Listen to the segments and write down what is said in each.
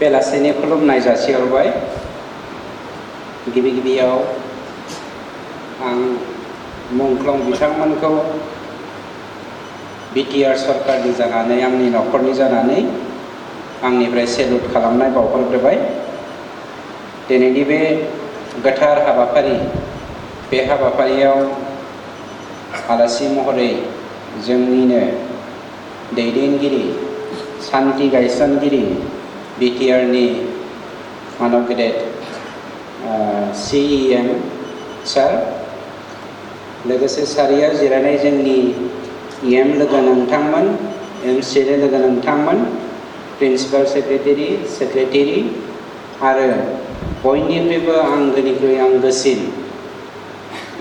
बेलासिनि खुलुमनाय जासिहरबाय। गिबियाव आं मुंख्लं बिथांमोनखौ बिटिआर सरकारनि जानानै आंनि न'खरनि जानानै आंनिफ्राय सेलुट खालामनाय बावहरग्रोबाय। दिनैनि बे गोथार हाबाफारि, बे हाबाफारियाव आलासि महरै जोंनिनो दैदेनगिरि, सान्थि गायसनगिरि, बिटिआरनि मानब गेदेर CEM सार, लोगोसे सारियाव जिरायनाय जोंनि EM लोगो नोंथांमोन, MCA लोगो नोंथांमोन, प्रिन्सिपाल सेक्रेटारि आरो बयनिख्रुइबो आंगोनिख्रुइ आंगोसिन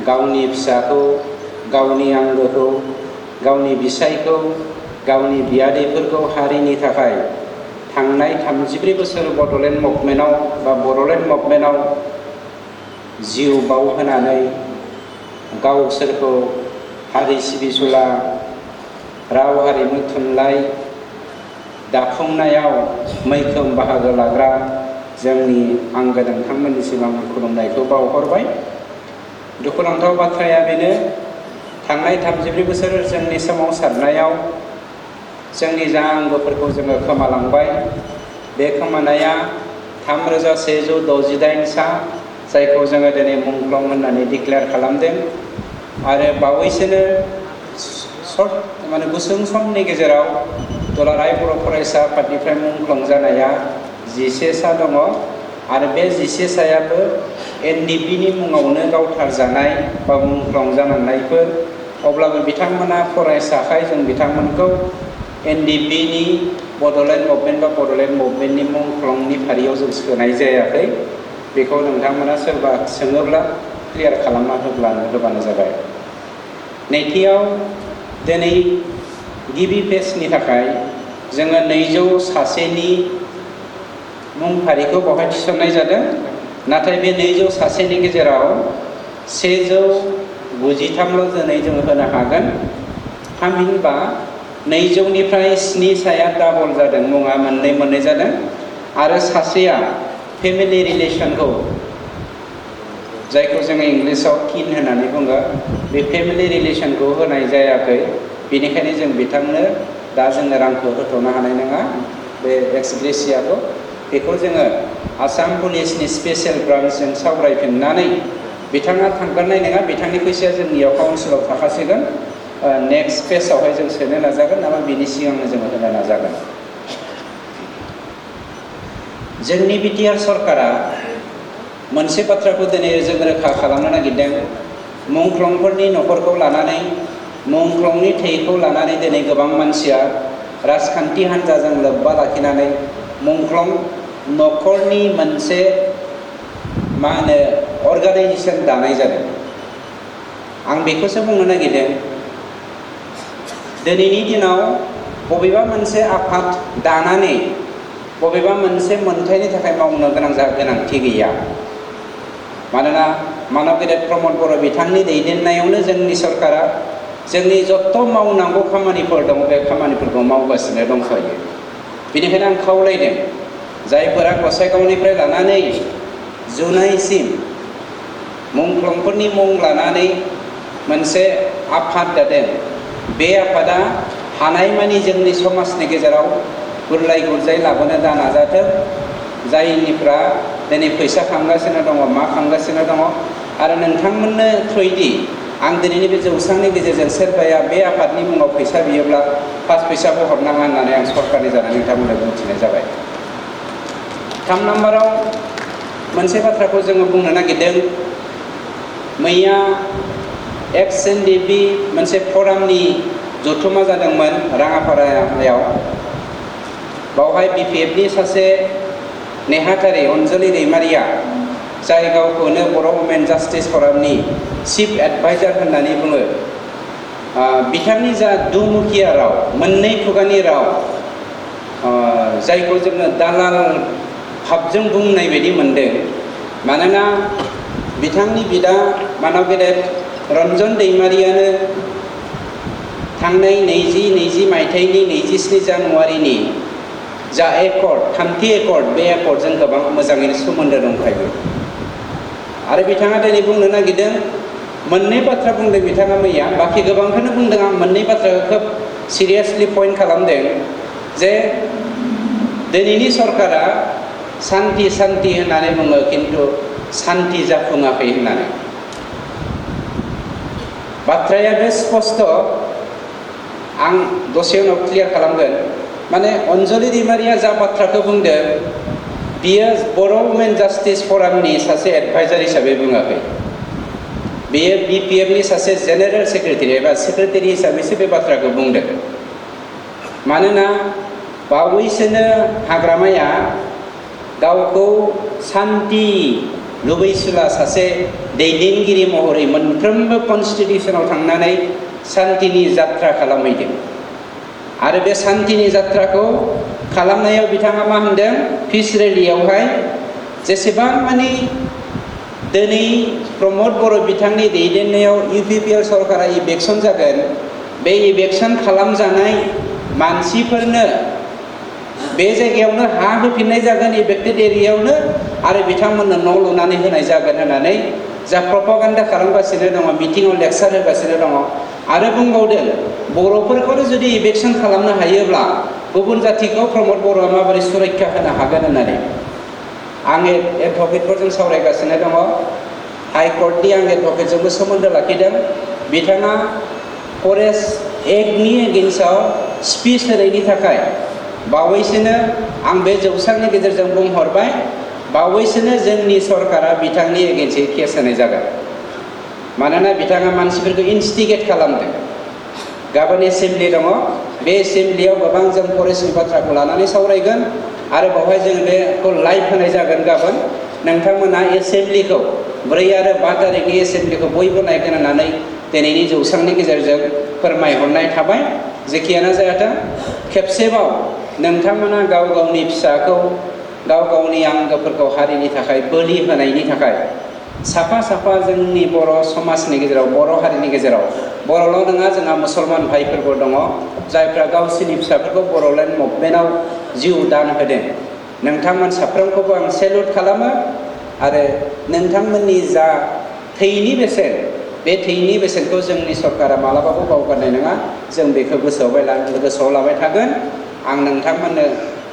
गावनि फिसाखौ, गावनि आंगोखौ, गावनि बिसायखौ, गावनि बियादैफोरखौ हारिनि थाखाय थांनाय 34 बोसोर बड'लेण्ड मुभमेन्टआव बा बर'लेण्ड मुभमेन्टआव जिउ बाउहोनानै गावसोरखौ हारि सिबिसुला, राव हारिमु थुनलाइ दाफुंनायाव मैखोम बाहागो लाग्रा जोंनि आंगो नोंथांमोननिसिम आं खुलुमनायखौ बावहरबाय। दुखुनांथाव बाथ्राया बेनो, थांनाय 34 बोसोर जोंनि सोमावसारनायाव जोंनि जा आंगोफोरखौ जोङो खोमालांबाय। बे खोमानाया 3168 सा, जायखौ जोङो दिनै मुंख्लं होननानै डिक्लेयार खालामदों। आरो बावैसोनो गुसुं समनि गेजेराव दुलाराय बर' फरायसा आफादनिफ्राय मुंख्लं जानाया 11 सा दङ। आरो बे 11 सायाबो NDPनि मुङावनो गावथारजानाय बा मुंख्लं जानांनायफोर। अब्लाबो बिथांमोना फरायसाखाय जों बिथांमोनखौ NDPनि बड'लेण्ड मुभमेन्ट बा बड'लेण्ड मुभमेन्टनि मुंख्लंनि फारियाव जों सोनाय जायाखै। बेखौ नोंथांमोना सोरबा सोङोब्ला क्लियार खालामना होबानो जाबाय। नैथियाव दिनै गिबि फेजनि थाखाय जोङो 201नि मुं फारिखौ बेवहाय थिसननाय जादों। नाथाय बे 201नि गेजेराव 193ल' दिनै जोङो होनो हागोन। थामहिनबा 200निफ्राय 7 साया डाबल जादों, मुङा मोननै जादों। आरो सासेया फेमिलि रिलेसनखौ, जायखौ जोङो इंलिसाव किन होननानै बुङो, बे फेमिलि रिलेसनखौ होनाय जायाखै। बेनिखायनो जों बिथांनो दा जोङो रांखौ होथ'नो हानाय नङा, बे एक्स ग्रेसियाखौ। बेखौ जोङो आसाम पुलिसनि स्पेसियेल ब्रान्चजों सावरायफिननानै बिथाङा थांगारनाय नङा, बिथांनि फैसाया जोंनियाव काउन्सिलाव थाखासिगोन। नेक्स्ट फेजआवहाय जों सोनो नाजागोन, नामा बिनि सिगांनो जोङो होनो नाजागोन। जोंनि बिटिआर सरकारा मोनसे बाथ्राखौ दिनै जों रोखा खालामनो नागिरदों। मुंख्लंफोरनि न'खरखौ लानानै, मुंख्लंनि थैखौ लानानै दिनै गोबां मानसिया राजखान्थि हान्जाजों लोब्बा लाखिनानै मुंख्लं न'खरनि मोनसे अर्गानाइजेसन दानाय जादों। आं बेखौसो बुंनो नागिरदों, दिनैनि दिनाव बबेबा मोनसे आफाद दानानै बबेबा मोनसे मोनथायनि थाखाय मावनो गोनांथि गैया। मानोना मानब गेदेर प्रमद बर' बिथांनि दैदेननायावनो जोंनि सरकारा जोंनि जथ' मावनांगौ खामानिफोर दं, बे खामानिफोरखौ मावगासिनो दंखायो। बेनिखायनो आं खावलायदों, जायफोरा गसाइगावनिफ्राय लानानै जुनाइसिम मुंख्लंफोरनि मुं लानानै मोनसे आफाद दादों, बे आफादा हानायमानि जोंनि समाजनि गेजेराव गुरलाय गुरजाय लाबोनो दा नाजाथों। जायनिफ्रा दिनै फैसा खांगासिनो दङ, मा खांगासिनो दङ। आरो नोंथांमोननो थ्रुयैदि आं दिनैनि बे जौसांनि गेजेरजों सोरबाया बे आफादनि मुङाव फैसा बियोब्ला फार्स्ट फैसाखौ हरनाङा होननानै आं सरकारनि जानानै नोंथांमोननो बुंथिनाय जाबाय। 3 नाम्बाराव मोनसे बाथ्राखौ जोङो बुंनो नागिरदों। मैया एक्स NDP मोनसे फरामनि जथुमा जादोंमोन राङापारायाव। बावहाय BPFनि सासे नेहाथारि अनजलि दैमारिया, जाय गावखौनो बर' वुमेन जास्टिस फरामनि चिफ एडभाइजार होननानै बुङो, बिथांनि जा दुमुखिया राव, मोननै खुगानि राव, जायखौ जोङो दालाल भाबजों बुंनाय बायदि मोनदों। मानोना बिथांनि बिदा मानब गेदेर रन्जन दैमारियानो थांनाय 2020 मायथाइनि 27 जानुवारिनि जा एकर्ड थामथि एकर्ड बे एकर्डजों गोबां मोजाङैनो सोमोन्दो दंखायो आरो बिथाङा दिनै बुंनो नागिरदों मोननै बाथ्रा बुंदों बिथाङा मैया बाखि गोबांखौनो बुंदों आं मोननै बाथ्राखौ खोब सिरियासलि पइन्ट खालामदों जे दिनैनि सरकारा सान्ति सान्ति होननानै बुङो खिन्थु सान्ति जाफुङाखै होननानै बाथ्राया बे स्पष्ट आं दसे उनाव क्लियार खालामगोन माने अन्जलि दैमारिया जा बाथ्राखौ बुंदों बियो बर' वुमेन जास्टिस फरामनि सासे एडभाइजार हिसाबै बुङाखै बेयो BPFनि सासे जेनेरेल सेक्रेटारि एबा सेक्रेटारि हिसाबैसो बे बाथ्राखौ बुंदों मानोना बावैसोनो हाग्रामाया गावखौ सान्ति लुबैसुला सासे दैदेनगिरि महरै मोनफ्रोमबो कनस्टिटिउसनाव थांनानै सान्तिनि जात्रा खालामहैदों आरो बे सान्तिनि जात्राखौ खालामनायाव बिथाङा मा होनदों पिस रेलियावहाय जेसेबां माने दिनै प्रमद बर' बिथांनि दैदेननायाव UPPL सरकारा इलेक्सन जागोन बे इलेक्सन खालामजानाय मानसिफोरनो बे जायगायावनो हा होफिननाय जागोन इफेक्टेड एरियायावनो आरो बिथांमोननो न' लुनानै होनाय जागोन होननानै जा प्रपागान्डा खालामगासिनो दङ मिटिङाव लेक्सार होगासिनो दङ आरो बुंबावदों बर'फोरखौनो जुदि इलेक्सन खालामनो हायोब्ला गुबुन जाथिखौ प्रमद बर'आ माबोरै सुरक्षा होनो हागोन होननानै आं एडभकेटफोरजों सावरायगासिनो दङ हाइकर्टनि आं एडभकेटजोंबो सोमोन्दो लाखिदों बिथाङा फरेस्ट एक्टनि एगेन्स्टआव स्पिच होनायनि थाखाय बावैसोनो आं बे जौसांनि गेजेरजों बुंहरबाय बावैसोनो जोंनि सरकारा बिथांनि एगेन्स्टै केस होनाय जागोन मानोना बिथाङा मानसिफोरखौ इनस्टिगेट खालामदों गाबोन एसेम्बलि दङ बे एसेम्बलियाव गोबां जों फरेस्टनि बाथ्राखौ लानानै सावरायगोन आरो बेवहाय जों बेखौ लाइभ होनाय जागोन गाबोन नोंथांमोना एसेम्बलिखौ 4 आरो 5 तारिखनि एसेम्बलिखौ बयबो नायगोन होननानै दिनैनि जौसांनि गेजेरजों फोरमायहरनाय थाबाय जेखियानो जायाथों खेबसेबाव नोंथांमोना गाव गावनि फिसाखौ गाव गावनि आंगोफोरखौ हारिनि थाखाय बोलि होनायनि थाखाय साफा साफा जोंनि बर' समाजनि गेजेराव बर' हारिनि गेजेराव बर'ल' नङा जोंहा मुसलमान भाइफोरबो दङ जायफ्रा गावसोरनि फिसाफोरखौ बर'लेण्ड मुभमेन्टआव जिउ दान होदों नोंथांमोन साफ्रोमखौबो आं सेलुट खालामो आरो नोंथांमोननि जा थैनि बेसेन बे थैनि बेसेनखौ जोंनि सरकारा मालाबाबो बावगारनाय नङा जों बेखौ गोसोआव लाबाय थागोन आं नोंथांमोननो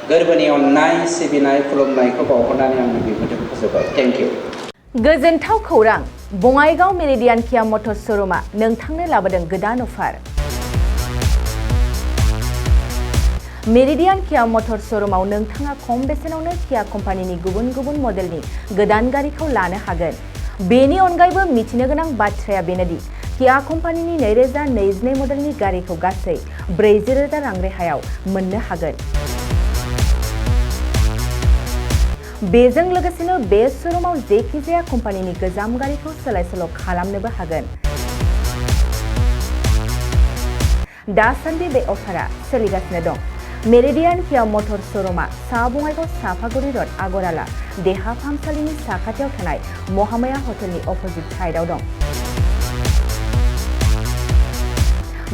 गोरबोनि अननाय सिबिनाय खुलुमनायखौ बावहरनानै आंनि बिबुंथिखौ फोजोबबाय थेंक इउ गोजोनथाव खौरां बङाइगाव मेरिडियान किया मटर्स श'रुमा नोंथांनो लाबोदों गोदान अफार मेरिडियान किया मटर्स श'रुमाव नोंथाङा खम बेसेनावनो किया कम्पानिनि गुबुन गुबुन मडेलनि गोदान गारिखौ लानो हागोन बेनि अनगायैबो मिथिनो गोनां बाथ्राया बेनोदि किया कम्पानिनि 2022 मडेलनि गारिखौ गासै 40,000 रां रेहायाव मोननो हागोन बेजों लोगोसेनो बे श'रुमाव जेखिजाया कम्पानिनि गोजाम गारिखौ सोलाय-सोल' खालामनोबो हागोन दासान्दि बे अफारा सोलिगासिनो दं मेरिडियान किया मटर्स श'रुमा सा बङाइगाव साफागुरि रड आगराला देहा फाहामसालिनि साखाथियाव थानाय महामाया हटेलनि अपोजिट साइडआव दं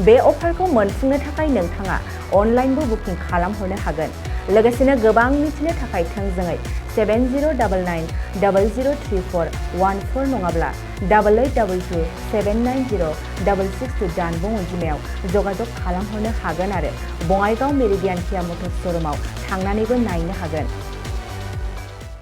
बे अफारखौ मोनफुंनो थाखाय नोंथाङा अनलाइनबो बुकिं खालामहरनो हागोन लोगोसेनो गोबां मिथिनो थाखाय थोंजोङै 7099003414 नङाब्ला 8822790662 जानबुं अनजिमायाव जगाजग खालामहरनो हागोन आरो बङाइगाव मेरिडियान किया मटर्स श'रुमाव थांनानैबो नायनो हागोन